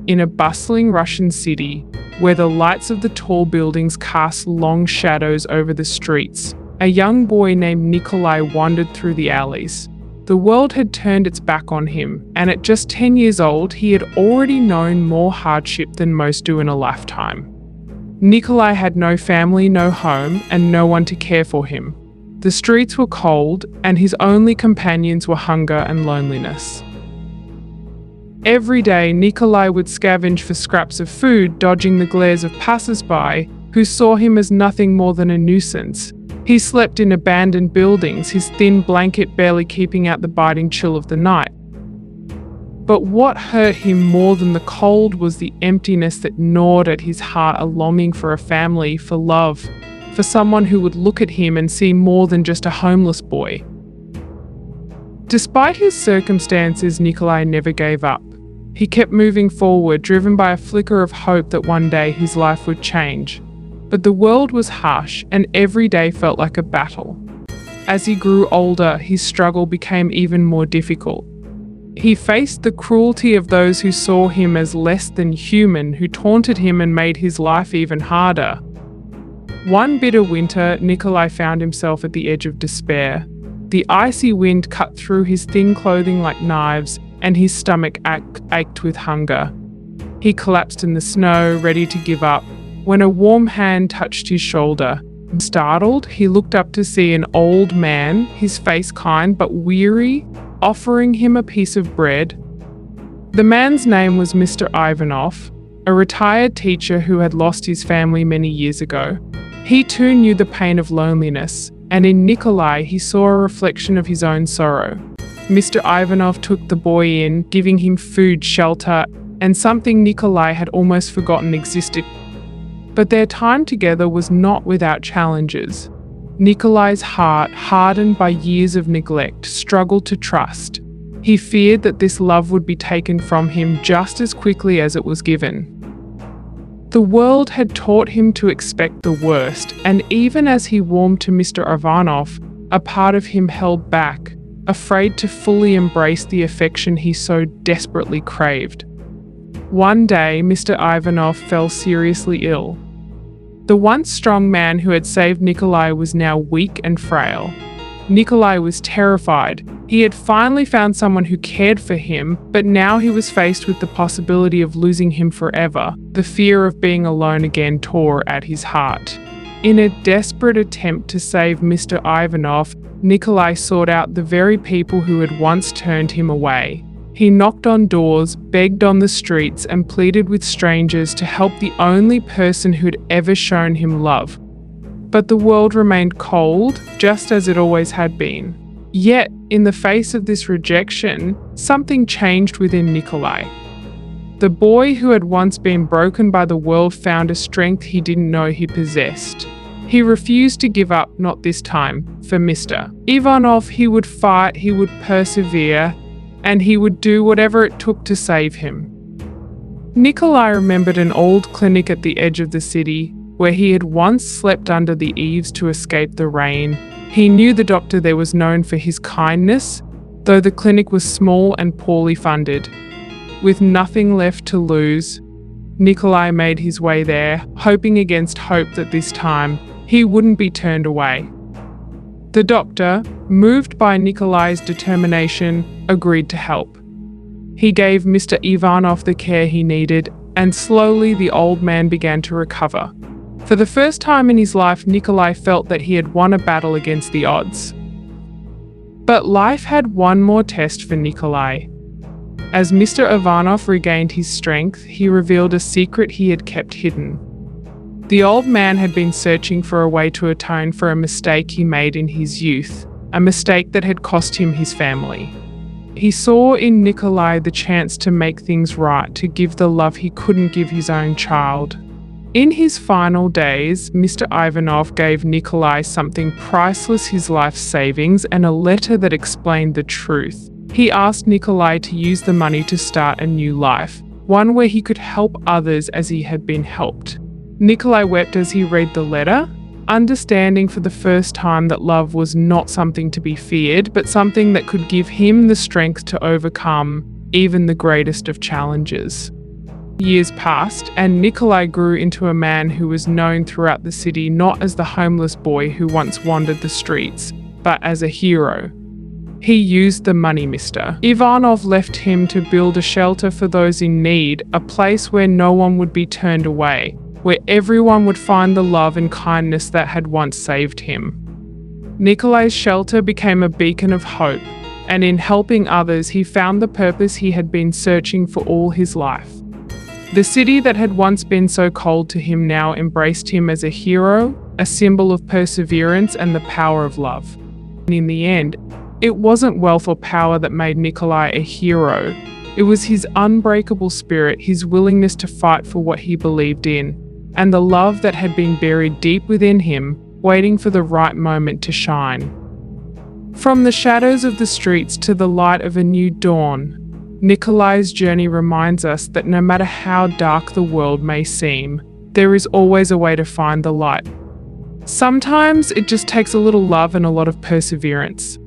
in a bustling Russian city, where the lights of the tall buildings cast long shadows over the streets, a young boy named Nikolai wandered through the alleys. The world had turned its back on him, and at just 10 years old, he had already known more hardship than most do in a lifetime. Nikolai had no family, no home, and no one to care for him. The streets were cold, and his only companions were hunger and loneliness. Every day, Nikolai would scavenge for scraps of food, dodging the glares of passers-by, who saw him as nothing more than a nuisance. He slept in abandoned buildings, his thin blanket barely keeping out the biting chill of the night. But what hurt him more than the cold was the emptiness that gnawed at his heart, a longing for a family, for love, for someone who would look at him and see more than just a homeless boy. Despite his circumstances, Nikolai never gave up. He kept moving forward, driven by a flicker of hope that one day his life would change. But the world was harsh, and every day felt like a battle. As he grew older, his struggle became even more difficult. He faced the cruelty of those who saw him as less than human, who taunted him and made his life even harder. One bitter winter, Nikolai found himself at the edge of despair. The icy wind cut through his thin clothing like knives, and his stomach ached with hunger. He collapsed in the snow, ready to give up, when a warm hand touched his shoulder. Startled, he looked up to see an old man, his face kind but weary, offering him a piece of bread. The man's name was Mr. Ivanov, a retired teacher who had lost his family many years ago. He too knew the pain of loneliness, and in Nikolai he saw a reflection of his own sorrow. Mr. Ivanov took the boy in, giving him food, shelter, and something Nikolai had almost forgotten existed. But their time together was not without challenges. Nikolai's heart, hardened by years of neglect, struggled to trust. He feared that this love would be taken from him just as quickly as it was given. The world had taught him to expect the worst, and even as he warmed to Mr. Ivanov, a part of him held back, afraid to fully embrace the affection he so desperately craved. One day, Mr. Ivanov fell seriously ill. The once strong man who had saved Nikolai was now weak and frail. Nikolai was terrified. He had finally found someone who cared for him, but now he was faced with the possibility of losing him forever. The fear of being alone again tore at his heart. In a desperate attempt to save Mr. Ivanov, Nikolai sought out the very people who had once turned him away. He knocked on doors, begged on the streets, and pleaded with strangers to help the only person who'd ever shown him love. But the world remained cold, just as it always had been. Yet, in the face of this rejection, something changed within Nikolai. The boy who had once been broken by the world found a strength he didn't know he possessed. He refused to give up, not this time, for Mr. Ivanov. He would fight, he would persevere, and he would do whatever it took to save him. Nikolai remembered an old clinic at the edge of the city, where he had once slept under the eaves to escape the rain. He knew the doctor there was known for his kindness, though the clinic was small and poorly funded. With nothing left to lose, Nikolai made his way there, hoping against hope that this time he wouldn't be turned away. The doctor, moved by Nikolai's determination, agreed to help. He gave Mr. Ivanov the care he needed, and slowly the old man began to recover. For the first time in his life, Nikolai felt that he had won a battle against the odds. But life had one more test for Nikolai. As Mr. Ivanov regained his strength, he revealed a secret he had kept hidden. The old man had been searching for a way to atone for a mistake he made in his youth, a mistake that had cost him his family. He saw in Nikolai the chance to make things right, to give the love he couldn't give his own child. In his final days, Mr. Ivanov gave Nikolai something priceless, his life savings, and a letter that explained the truth. He asked Nikolai to use the money to start a new life, one where he could help others as he had been helped. Nikolai wept as he read the letter, understanding for the first time that love was not something to be feared, but something that could give him the strength to overcome even the greatest of challenges. Years passed, and Nikolai grew into a man who was known throughout the city not as the homeless boy who once wandered the streets, but as a hero. He used the money mister. Ivanov left him to build a shelter for those in need, a place where no one would be turned away, where everyone would find the love and kindness that had once saved him. Nikolai's shelter became a beacon of hope, and in helping others he found the purpose he had been searching for all his life. The city that had once been so cold to him now embraced him as a hero, a symbol of perseverance and the power of love. And in the end, it wasn't wealth or power that made Nikolai a hero. It was his unbreakable spirit, his willingness to fight for what he believed in, and the love that had been buried deep within him, waiting for the right moment to shine. From the shadows of the streets to the light of a new dawn, Nikolai's journey reminds us that no matter how dark the world may seem, there is always a way to find the light. Sometimes it just takes a little love and a lot of perseverance.